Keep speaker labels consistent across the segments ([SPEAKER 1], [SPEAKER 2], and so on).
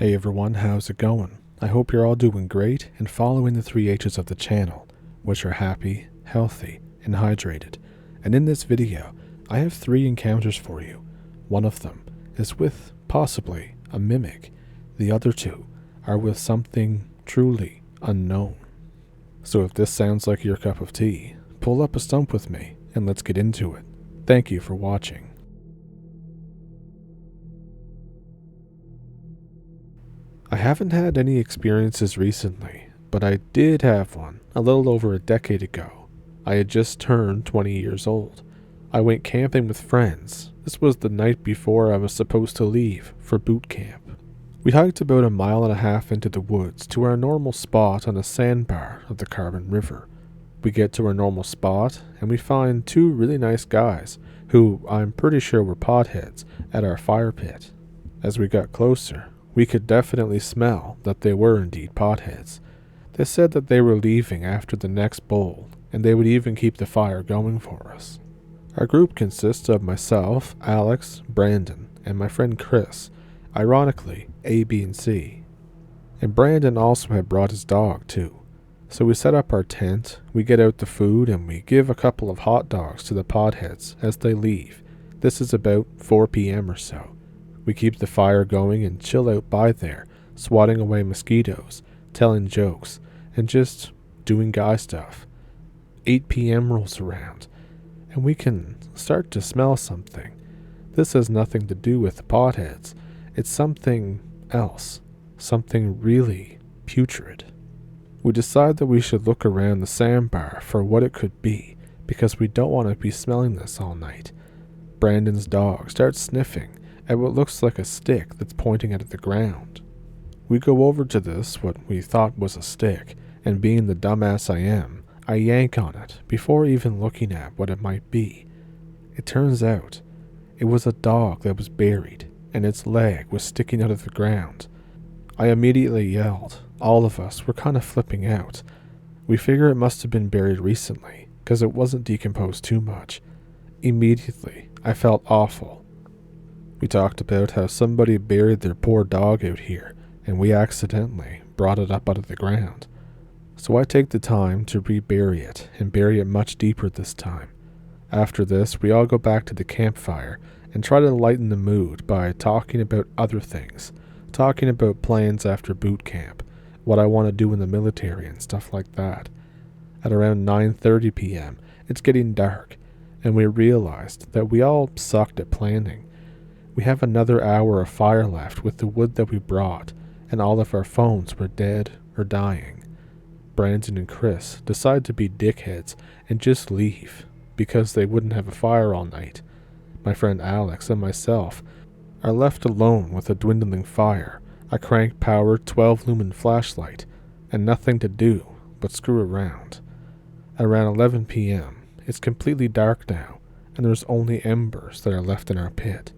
[SPEAKER 1] Hey everyone, how's it going? I hope you're all doing great and following the 3 H's of the channel, which are happy, healthy, and hydrated. And in this video, I have 3 encounters for you. One of them is with, possibly, a mimic. The other 2 are with something truly unknown. So if this sounds like your cup of tea, pull up a stump with me and let's get into it. Thank you for watching. I haven't had any experiences recently, but I did have one a little over a decade ago. I had just turned 20 years old. I went camping with friends. This was the night before I was supposed to leave for boot camp. We hiked about 1.5 miles into the woods to our normal spot on the sandbar of the Carbon River. We get to our normal spot and we find 2 really nice guys, who I'm pretty sure were potheads, at our fire pit. As we got closer, we could definitely smell that they were indeed potheads. They said that they were leaving after the next bowl, and they would even keep the fire going for us. Our group consists of myself, Alex, Brandon, and my friend Chris, ironically A, B, and C. And Brandon also had brought his dog too. So we set up our tent, we get out the food, and we give a couple of hot dogs to the potheads as they leave. This is about 4 p.m. or so. We keep the fire going and chill out by there, swatting away mosquitoes, telling jokes, and just doing guy stuff. 8 p.m. rolls around, and we can start to smell something. This has nothing to do with the potheads. It's something else, something really putrid. We decide that we should look around the sandbar for what it could be, because we don't want to be smelling this all night. Brandon's dog starts sniffing at what looks like a stick that's pointing at the ground. We go over to this, what we thought was a stick, and being the dumbass I am, I yank on it before even looking at what it might be. It turns out it was a dog that was buried, and its leg was sticking out of the ground. I immediately yelled. All of us were kind of flipping out. We figure it must have been buried recently, because it wasn't decomposed too much. Immediately, I felt awful. We talked about how somebody buried their poor dog out here, and we accidentally brought it up out of the ground. So I take the time to rebury it, and bury it much deeper this time. After this, we all go back to the campfire and try to lighten the mood by talking about other things, talking about plans after boot camp, what I want to do in the military and stuff like that. At around 9:30 p.m., it's getting dark, and we realized that we all sucked at planning. We have another hour of fire left with the wood that we brought, and all of our phones were dead or dying. Brandon and Chris decide to be dickheads and just leave, because they wouldn't have a fire all night. My friend Alex and myself are left alone with a dwindling fire, a crank-powered 12-lumen flashlight, and nothing to do but screw around. At around 11 p.m., it's completely dark now, and there's only embers that are left in our pit.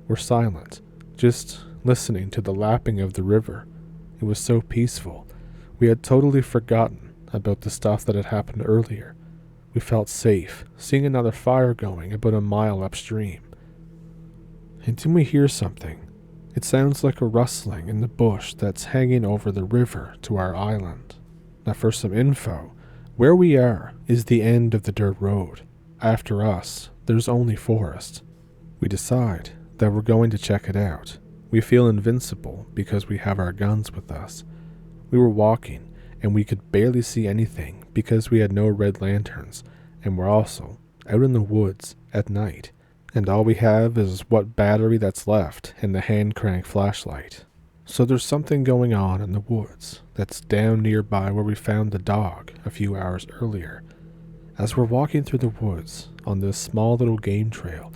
[SPEAKER 1] We're silent, just listening to the lapping of the river. It was so peaceful. We had totally forgotten about the stuff that had happened earlier. We felt safe, seeing another fire going about 1 mile upstream. And then we hear something. It sounds like a rustling in the bush that's hanging over the river to our island. Now for some info, where we are is the end of the dirt road. After us, there's only forest. We decide that we're going to check it out. We feel invincible because we have our guns with us. We were walking, and we could barely see anything because we had no red lanterns, and we're also out in the woods at night, and all we have is what battery that's left and the hand crank flashlight. So there's something going on in the woods that's down nearby where we found the dog a few hours earlier. As we're walking through the woods on this small little game trail,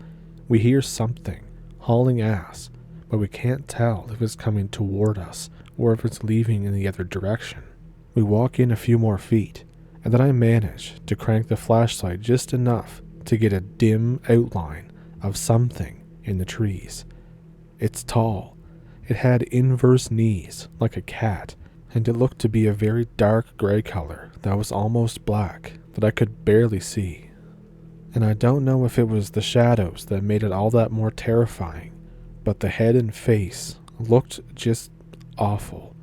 [SPEAKER 1] we hear something hauling ass, but we can't tell if it's coming toward us or if it's leaving in the other direction. We walk in a few more feet, and then I manage to crank the flashlight just enough to get a dim outline of something in the trees. It's tall. It had inverse knees like a cat, and it looked to be a very dark gray color that was almost black that I could barely see. And I don't know if it was the shadows that made it all that more terrifying, but the head and face looked just awful.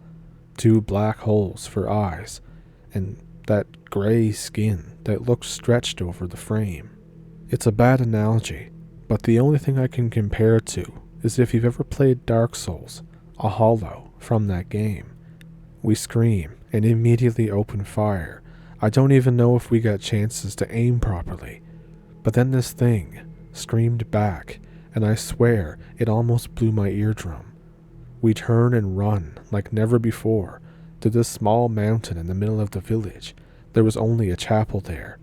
[SPEAKER 1] 2 black holes for eyes, and that gray skin that looks stretched over the frame. It's a bad analogy, but the only thing I can compare it to is if you've ever played Dark Souls, a hollow from that game. We scream and immediately open fire. I don't even know if we got chances to aim properly. But then this thing screamed back, and I swear it almost blew my eardrum. We turn and run like never before to this small mountain in the middle of the village. There was only a chapel there.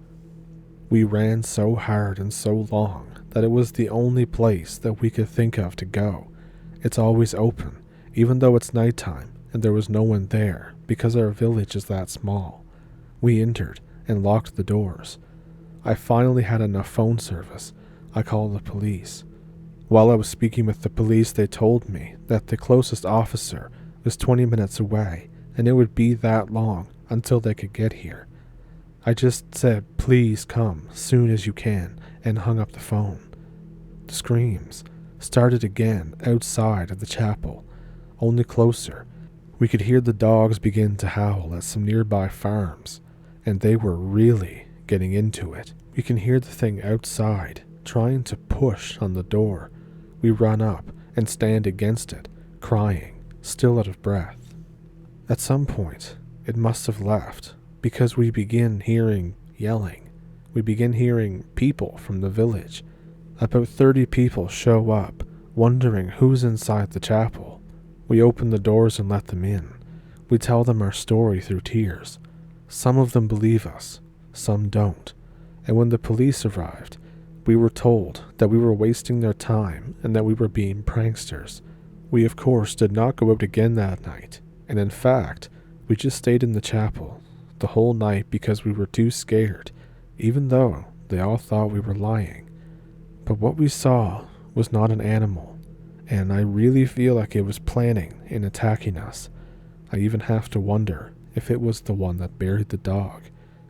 [SPEAKER 1] We ran so hard and so long that it was the only place that we could think of to go. It's always open, even though it's nighttime, and there was no one there because our village is that small. We entered and locked the doors. I finally had enough phone service. I called the police. While I was speaking with the police, they told me that the closest officer was 20 minutes away, and it would be that long until they could get here. I just said, "Please come soon as you can," and hung up the phone. The screams started again outside of the chapel, only closer. We could hear the dogs begin to howl at some nearby farms, and they were really getting into it. We can hear the thing outside trying to push on the door. We run up and stand against it, crying, still out of breath. At some point, it must have left, because we begin hearing yelling. We begin hearing people from the village. About 30 people show up, wondering who's inside the chapel. We open the doors and let them in. We tell them our story through tears. Some of them believe us, some don't. And when the police arrived, we were told that we were wasting their time and that we were being pranksters. We of course did not go out again that night, and in fact, we just stayed in the chapel the whole night because we were too scared, even though they all thought we were lying. But what we saw was not an animal, and I really feel like it was planning in attacking us. I even have to wonder if it was the one that buried the dog.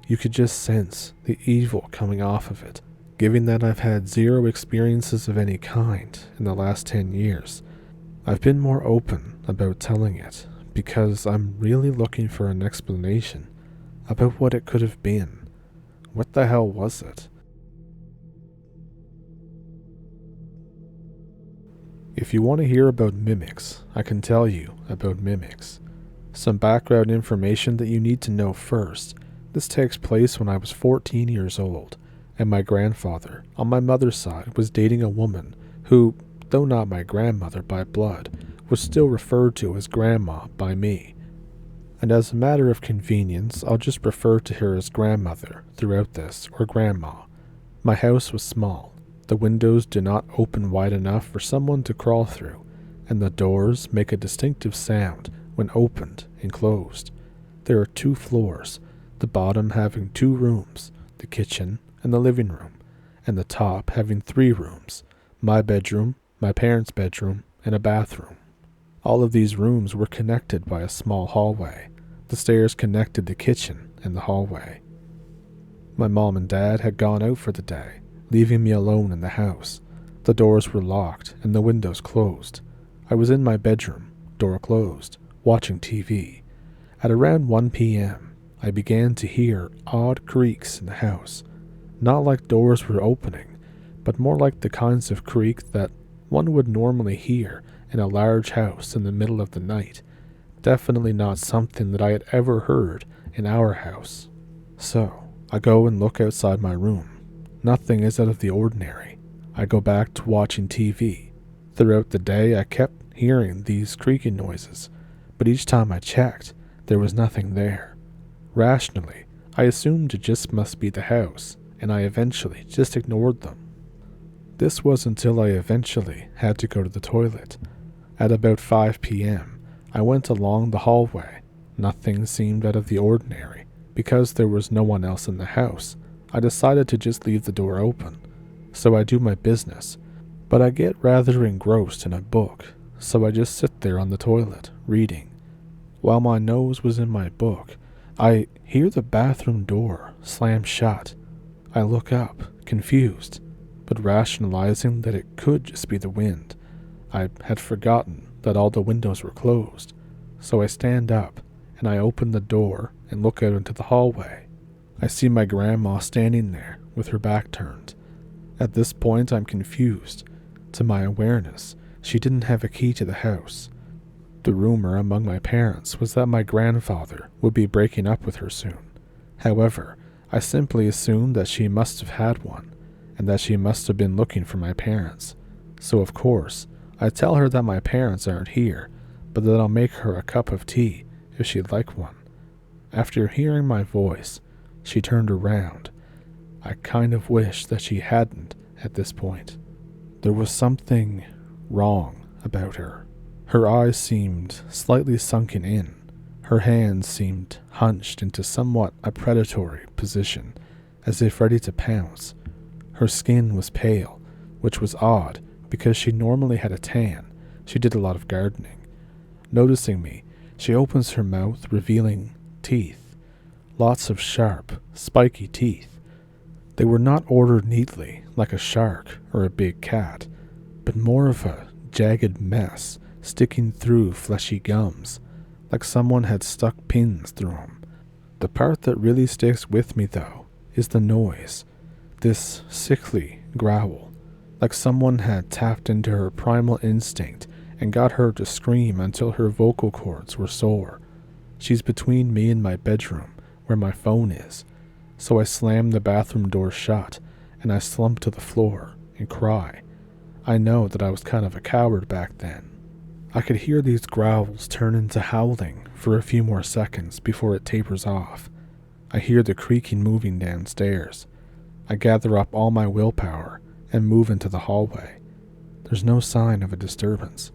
[SPEAKER 1] You could just sense the evil coming off of it. Given that I've had 0 experiences of any kind in the last 10 years, I've been more open about telling it because I'm really looking for an explanation about what it could have been. What the hell was it? If you want to hear about mimics, I can tell you about mimics. Some background information that you need to know first. This takes place when I was 14 years old, and my grandfather, on my mother's side, was dating a woman who, though not my grandmother by blood, was still referred to as Grandma by me. And as a matter of convenience, I'll just refer to her as grandmother throughout this, or Grandma. My house was small. The windows do not open wide enough for someone to crawl through, and the doors make a distinctive sound when opened and closed. There are 2 floors, the bottom having 2 rooms, the kitchen and the living room, and the top having 3 rooms, my bedroom, my parents' bedroom, and a bathroom. All of these rooms were connected by a small hallway. The stairs connected the kitchen and the hallway. My mom and dad had gone out for the day, leaving me alone in the house. The doors were locked and the windows closed. I was in my bedroom, door closed, watching TV. At around 1 p.m., I began to hear odd creaks in the house. Not like doors were opening, but more like the kinds of creak that one would normally hear in a large house in the middle of the night. Definitely not something that I had ever heard in our house. So, I go and look outside my room. Nothing is out of the ordinary. I go back to watching TV. Throughout the day, I kept hearing these creaking noises, but each time I checked, there was nothing there. Rationally, I assumed it just must be the house, and I eventually just ignored them. This was until I eventually had to go to the toilet. At about 5 p.m., I went along the hallway. Nothing seemed out of the ordinary. Because there was no one else in the house, I decided to just leave the door open. So I do my business, but I get rather engrossed in a book, so I just sit there on the toilet, reading. While my nose was in my book, I hear the bathroom door slam shut. I look up, confused, but rationalizing that it could just be the wind. I had forgotten that all the windows were closed, so I stand up and I open the door and look out into the hallway. I see my grandma standing there with her back turned. At this point, I'm confused. To my awareness, she didn't have a key to the house. The rumor among my parents was that my grandfather would be breaking up with her soon. However, I simply assumed that she must have had one, and that she must have been looking for my parents. So of course, I tell her that my parents aren't here, but that I'll make her a cup of tea if she'd like one. After hearing my voice, she turned around. I kind of wish that she hadn't at this point. There was something wrong about her. Her eyes seemed slightly sunken in. Her hands seemed hunched into somewhat a predatory position, as if ready to pounce. Her skin was pale, which was odd because she normally had a tan. She did a lot of gardening. Noticing me, she opens her mouth, revealing teeth. Lots of sharp, spiky teeth. They were not ordered neatly like a shark or a big cat, but more of a jagged mess sticking through fleshy gums, like someone had stuck pins through them. The part that really sticks with me, though, is the noise. This sickly growl, like someone had tapped into her primal instinct and got her to scream until her vocal cords were sore. She's between me and my bedroom, where my phone is, so I slam the bathroom door shut and I slump to the floor and cry. I know that I was kind of a coward back then. I could hear these growls turn into howling for a few more seconds before it tapers off. I hear the creaking moving downstairs. I gather up all my willpower and move into the hallway. There's no sign of a disturbance.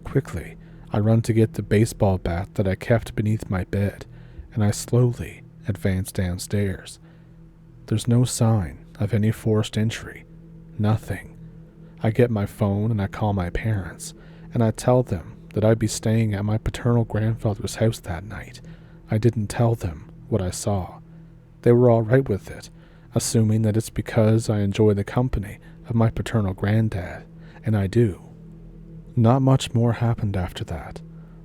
[SPEAKER 1] Quickly, I run to get the baseball bat that I kept beneath my bed, and I slowly advance downstairs. There's no sign of any forced entry. Nothing. I get my phone and I call my parents, and I tell them that I'd be staying at my paternal grandfather's house that night. I didn't tell them what I saw. They were all right with it, assuming that it's because I enjoy the company of my paternal granddad, and I do. Not much more happened after that,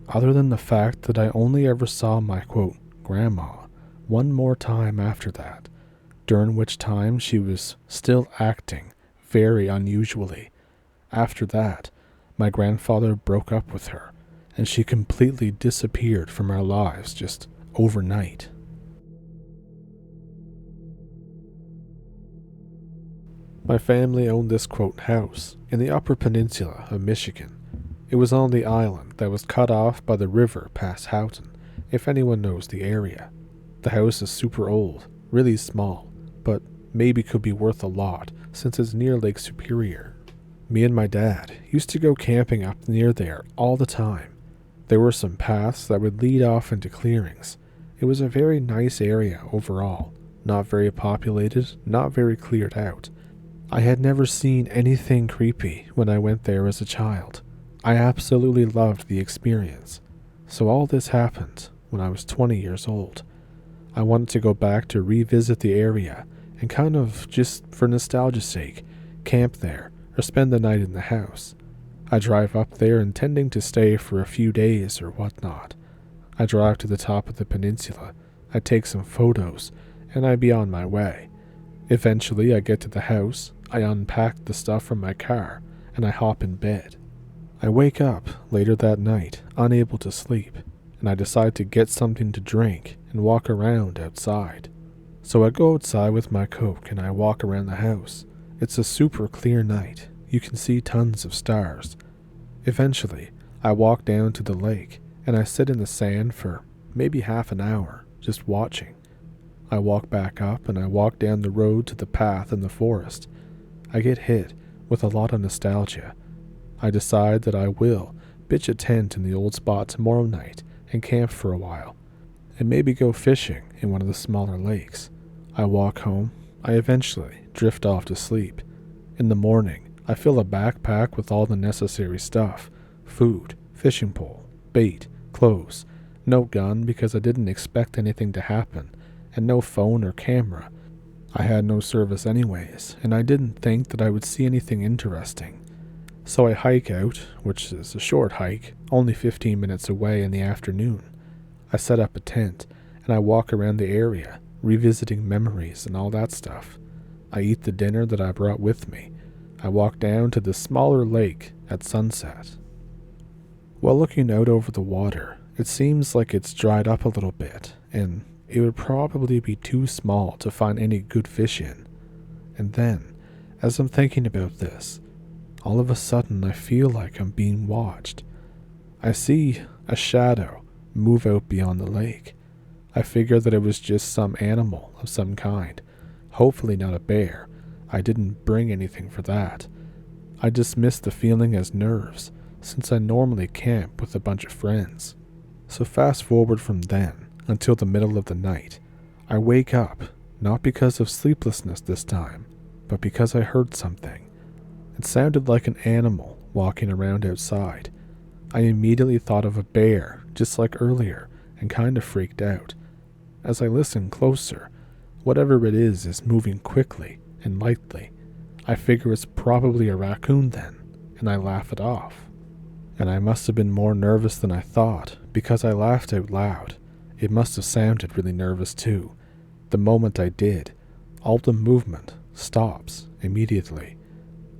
[SPEAKER 1] other than the fact that I only ever saw my, quote, grandma one more time after that, during which time she was still acting very unusually. After that, my grandfather broke up with her, and she completely disappeared from our lives just overnight. My family owned this, quote, house in the Upper Peninsula of Michigan. It was on the island that was cut off by the river past Houghton, if anyone knows the area. The house is super old, really small, but maybe could be worth a lot since it's near Lake Superior. Me and my dad used to go camping up near there all the time. There were some paths that would lead off into clearings. It was a very nice area overall, not very populated, not very cleared out. I had never seen anything creepy when I went there as a child. I absolutely loved the experience. So all this happened when I was 20 years old. I wanted to go back to revisit the area and kind of, just for nostalgia's sake, camp there or spend the night in the house. I drive up there intending to stay for a few days or whatnot. I drive to the top of the peninsula, I take some photos, and I be on my way. Eventually I get to the house, I unpack the stuff from my car, and I hop in bed. I wake up later that night, unable to sleep, and I decide to get something to drink and walk around outside. So I go outside with my Coke and I walk around the house. It's a super clear night. You can see tons of stars. Eventually, I walk down to the lake and I sit in the sand for maybe half an hour, just watching. I walk back up and I walk down the road to the path in the forest. I get hit with a lot of nostalgia. I decide that I will pitch a tent in the old spot tomorrow night and camp for a while, and maybe go fishing in one of the smaller lakes. I walk home. I eventually drift off to sleep. In the morning, I fill a backpack with all the necessary stuff: food, fishing pole, bait, clothes, no gun because I didn't expect anything to happen, and no phone or camera. I had no service anyways, and I didn't think that I would see anything interesting. So I hike out, which is a short hike, only 15 minutes away in the afternoon. I set up a tent, and I walk around the area, revisiting memories and all that stuff. I eat the dinner that I brought with me. I walk down to the smaller lake at sunset. While looking out over the water, it seems like it's dried up a little bit, and it would probably be too small to find any good fish in. And then, as I'm thinking about this, all of a sudden I feel like I'm being watched. I see a shadow move out beyond the lake. I figure that it was just some animal of some kind, hopefully not a bear. I didn't bring anything for that. I dismissed the feeling as nerves, since I normally camp with a bunch of friends. So fast forward from then until the middle of the night. I wake up, not because of sleeplessness this time, but because I heard something. It sounded like an animal walking around outside. I immediately thought of a bear, just like earlier, and kind of freaked out. As I listen closer, whatever it is moving quickly and lightly. I figure it's probably a raccoon then, and I laugh it off. And I must have been more nervous than I thought, because I laughed out loud. It must have sounded really nervous too. The moment I did, all the movement stops immediately.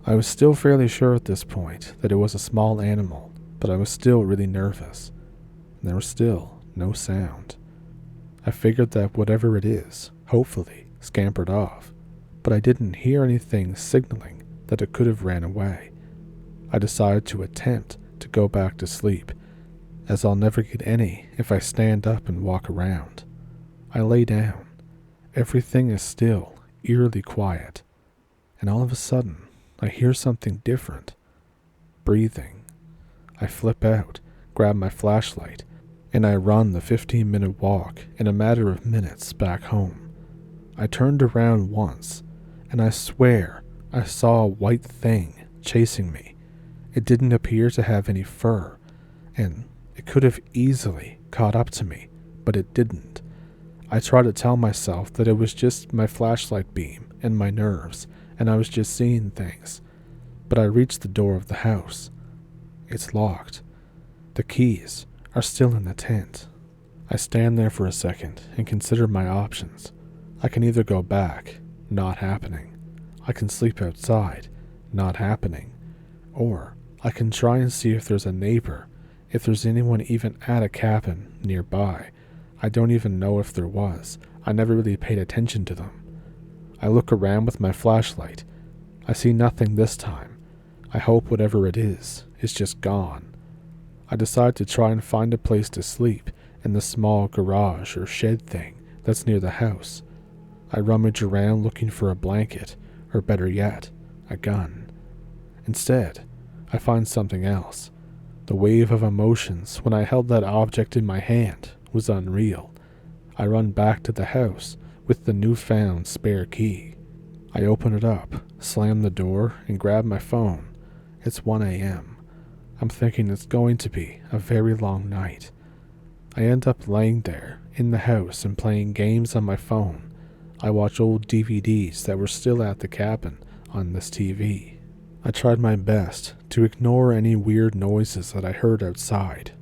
[SPEAKER 1] I was still fairly sure at this point that it was a small animal, but I was still really nervous. And there was still no sound. I figured that whatever it is, hopefully, scampered off, but I didn't hear anything signaling that it could have ran away. I decided to attempt to go back to sleep, as I'll never get any if I stand up and walk around. I lay down. Everything is still, eerily quiet, and all of a sudden, I hear something different. Breathing. I flip out, grab my flashlight, and I run the 15-minute walk in a matter of minutes back home. I turned around once, and I swear I saw a white thing chasing me. It didn't appear to have any fur, and it could have easily caught up to me, but it didn't. I tried to tell myself that it was just my flashlight beam and my nerves, and I was just seeing things. But I reached the door of the house. It's locked. The keys are still in the tent. I stand there for a second and consider my options. I can either go back, not happening. I can sleep outside, not happening. Or I can try and see if there's a neighbor, if there's anyone even at a cabin nearby. I don't even know if there was. I never really paid attention to them. I look around with my flashlight. I see nothing this time. I hope whatever it is just gone. I decide to try and find a place to sleep in the small garage or shed thing that's near the house. I rummage around looking for a blanket, or better yet, a gun. Instead, I find something else. The wave of emotions when I held that object in my hand was unreal. I run back to the house with the newfound spare key. I open it up, slam the door, and grab my phone. It's 1 a.m. I'm thinking it's going to be a very long night. I end up laying there in the house and playing games on my phone. I watch old DVDs that were still at the cabin on this TV. I tried my best to ignore any weird noises that I heard outside.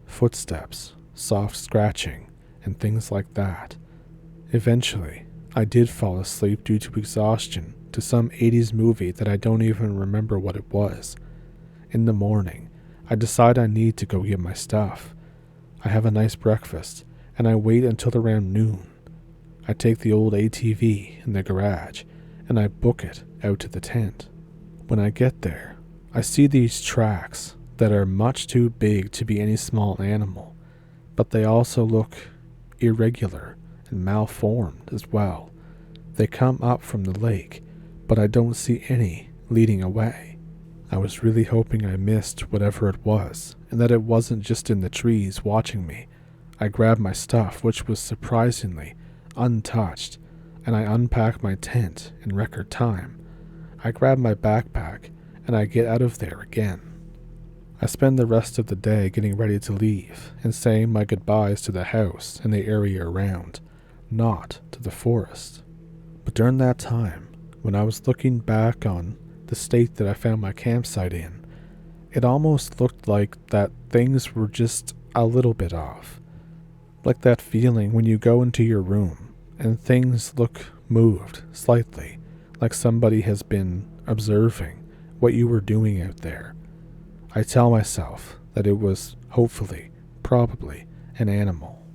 [SPEAKER 1] Footsteps, soft scratching, and things like that. Eventually, I did fall asleep due to exhaustion to some 80s movie that I don't even remember what it was. In the morning, I decide I need to go get my stuff. I have a nice breakfast, and I wait until around noon. I take the old ATV in the garage, and I book it out to the tent. When I get there, I see these tracks that are much too big to be any small animal, but they also look irregular and malformed as well. They come up from the lake, but I don't see any leading away. I was really hoping I missed whatever it was, and that it wasn't just in the trees watching me. I grabbed my stuff, which was surprisingly untouched, and I unpacked my tent in record time. I grab my backpack, and I get out of there again. I spend the rest of the day getting ready to leave, and saying my goodbyes to the house and the area around, not to the forest. But during that time, when I was looking back on the state that I found my campsite in, it almost looked like that things were just a little bit off. Like that feeling when you go into your room and things look moved slightly, like somebody has been observing what you were doing out there. I tell myself that it was hopefully, probably, an animal.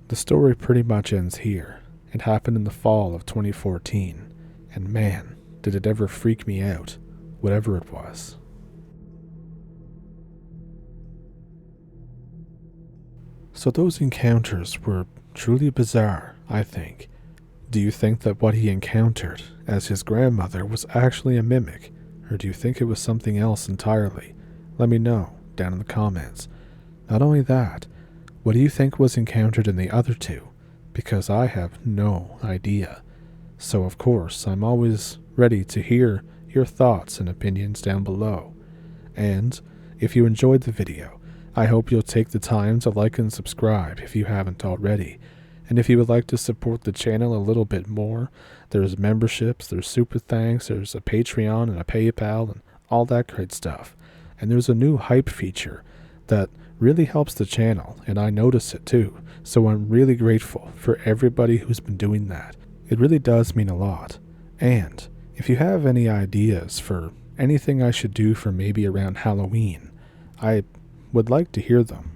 [SPEAKER 1] The story pretty much ends here. It happened in the fall of 2014, and man, did it ever freak me out, whatever it was. So those encounters were truly bizarre, I think. Do you think that what he encountered as his grandmother was actually a mimic, or do you think it was something else entirely? Let me know down in the comments. Not only that, what do you think was encountered in the other two? Because I have no idea. So of course, I'm always ready to hear your thoughts and opinions down below. And if you enjoyed the video, I hope you'll take the time to like and subscribe if you haven't already. And if you would like to support the channel a little bit more, there's memberships, there's super thanks, there's a Patreon and a PayPal and all that great stuff. And there's a new hype feature that really helps the channel, and I notice it too. So I'm really grateful for everybody who's been doing that. It really does mean a lot. And if you have any ideas for anything I should do for maybe around Halloween, I would like to hear them.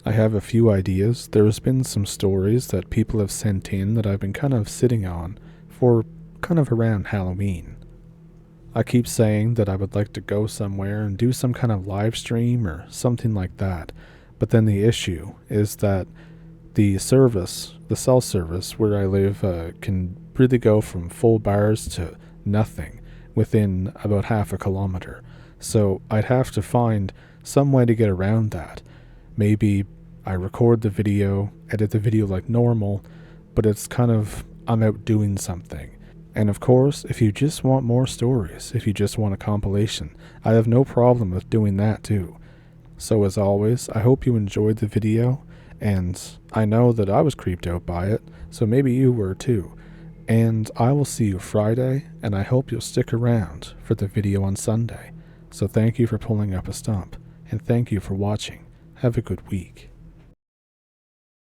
[SPEAKER 1] I have a few ideas. There's been some stories that people have sent in that I've been kind of sitting on for kind of around Halloween. I keep saying that I would like to go somewhere and do some kind of live stream or something like that, but then the issue is that the cell service where I live can really go from full bars to nothing within about half a kilometer. So I'd have to find some way to get around that. Maybe I record the video, edit the video like normal, but it's kind of I'm out doing something. And of course, if you just want more stories, if you just want a compilation, I have no problem with doing that too. So as always, I hope you enjoyed the video, and I know that I was creeped out by it, so maybe you were too. And I will see you Friday, and I hope you'll stick around for the video on Sunday. So thank you for pulling up a stump, and thank you for watching. Have a good week.